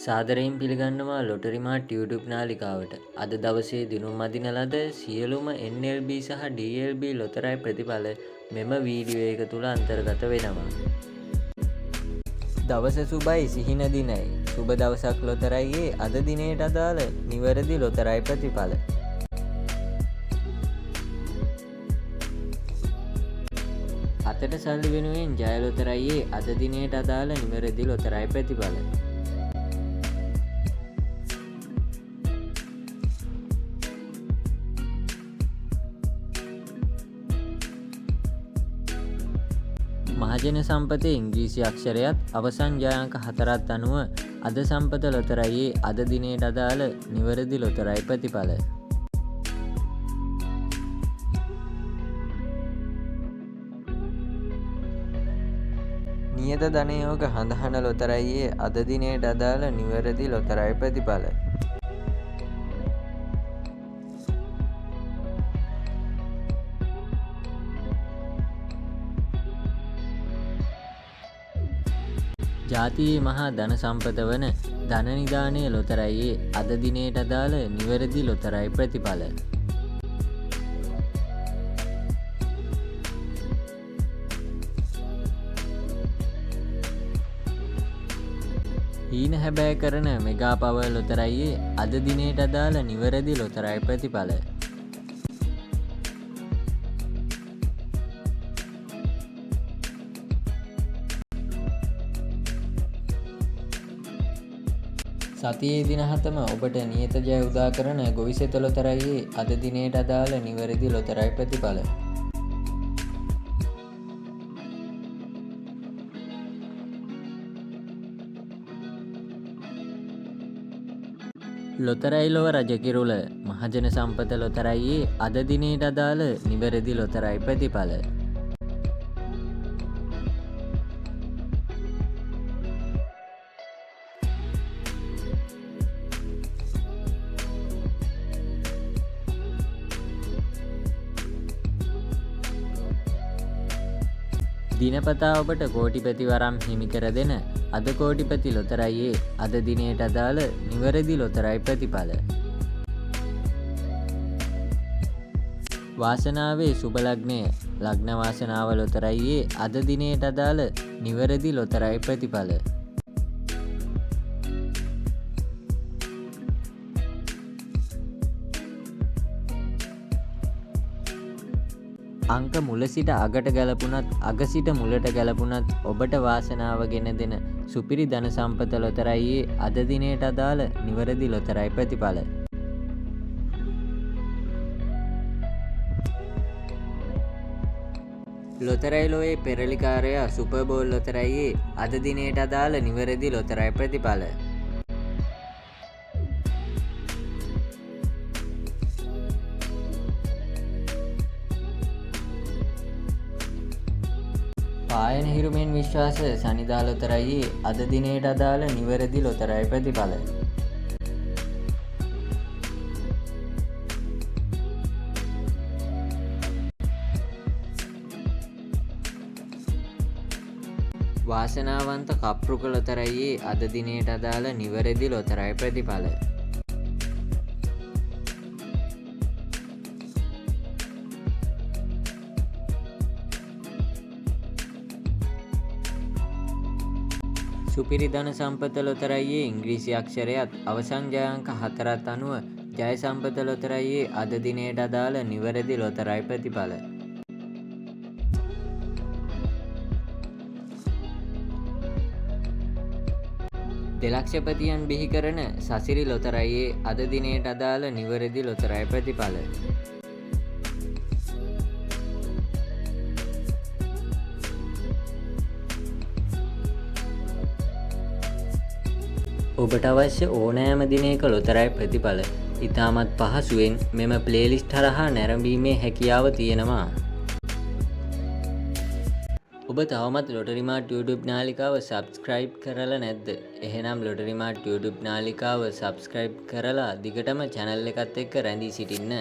සාදරයෙන් පිළිගන්නවා ලොටරි මාට් YouTube නාලිකාවට. අද දවසේ දිනුම් අදින ලද සියලුම NLB සහ DLB ලොතරැයි ප්‍රතිඵල මෙම වීඩියෝ එක තුල අන්තර්ගත වෙනවා. දවස සුබයි සිහින දිනයි. සුබ දවසක් ලොතරැයියේ අද දිනයට අදාළ නිවැරදි ලොතරැයි ප්‍රතිඵල. අතට සල්ලි වෙනුවෙන් ජය ලොතරැයියේ අද දිනයට අදාළ නිවැරදි ලොතරැයි ප්‍රතිඵල. මහජන සම්පතේ ඉංග්‍රීසි අක්ෂරයත් අවසන් ජය අංක 4ත් අනුව අද සම්පත ලොතරැයියේ අද දිනයට අදාළ නිවැරදි ලොතරැයි ප්‍රතිඵල. නියත ධනයෝග හඳහන ලොතරැයියේ අද දිනයට අදාළ නිවැරදි ලොතරැයි ප්‍රතිඵල. ජාතියේ මහා ධන සම්පත වන ධන නිධානය ලොතරැයියේ අද දිනයට අදාළ නිවැරදි ලොතරැයි ප්‍රතිඵල. හීන හැබෑ කරන මෙගා පවර් ලොතරැයියේ අද දිනයට අදාළ නිවැරදි ලොතරැයි ප්‍රතිඵල. සතියේ දින 7ම ඔබට නියත ජය උදා කරන ගොවිසෙත ලොතරැයියේ අද දිනයට අදාළ නිවැරදි ලොතරැයි ප්‍රතිඵල. ලොතරැයි ලොව රජකිරුළ මහජන සම්පත ලොතරැයියේ අද දිනයට අදාළ නිවැරදි ලොතරැයි ප්‍රතිඵල. දිනපතා ඔබට කෝටිපති වරම් හිමි කර දෙන අද කෝටිපති ලොතරැයියේ අද දිනයට අදාළ නිවැරදි ලොතරැයි ප්‍රතිඵල. වාසනාවේ සුබ ලග්නය ලග්න වාසනාව ලොතරැයියේ අද දිනයට අදාළ නිවැරදි ලොතරැයි ප්‍රතිඵල. අංක මුල සිට අගට ගැලපුණත් අග සිට මුලට ගැලපුණත් ඔබට වාසනාව ගෙන දෙන සුපිරි ධන සම්පත ලොතරැයියේ අද දිනයට අදාළ නිවැරදි ලොතරැයි ප්‍රතිඵල. ලොතරැයි ලොවේ පෙරලිකාරයා සුපර් බෝල් ලොතරැයියේ අද දිනයට අදාළ නිවැරදි ලොතරැයි ප්‍රතිඵල. පායන හිරුමෙන් විශ්වාස සනිදා ලොතරැයියේ අද දිනයට අදාළ නිවැරදි ලොතරැයි ප්‍රතිඵල. වාසනාවන්ත කප්රුක ලොතරැයියේ අද දිනයට අදාළ නිවැරදි ලොතරැයි ප්‍රතිඵල. සුපිරි ධන සම්පත ලොතරැයියේ ඉංග්‍රීසි අක්ෂරයත් අවසන් ජය අංක 4ත් අනුව ජය සම්පත ලොතරැයියේ අද දිනයට අදාළ නිවැරදි ලොතරැයි ප්‍රතිඵල. දෙලක්ෂපතියන් බිහි කරන සසිරි ලොතරැයියේ අද දිනයට අදාළ නිවැරදි ලොතරැයි ප්‍රතිඵල. ඔබට අවශ්‍ය ඕනෑම දිනයක ලොතරැයි ප්‍රතිඵල ඉතාමත් පහසුවෙන් මෙම ප්ලේලිස්ට් හරහා නැරඹීමේ හැකියාව තියෙනවා. ඔබ තවමත් ලොටරි මාට් YouTube නාලිකාව සබ්ස්ක්‍රයිබ් කරලා නැද්ද? එහෙනම් ලොටරි මාට් YouTube නාලිකාව සබ්ස්ක්‍රයිබ් කරලා දිගටම channel එකත් එක්ක රැඳී සිටින්න.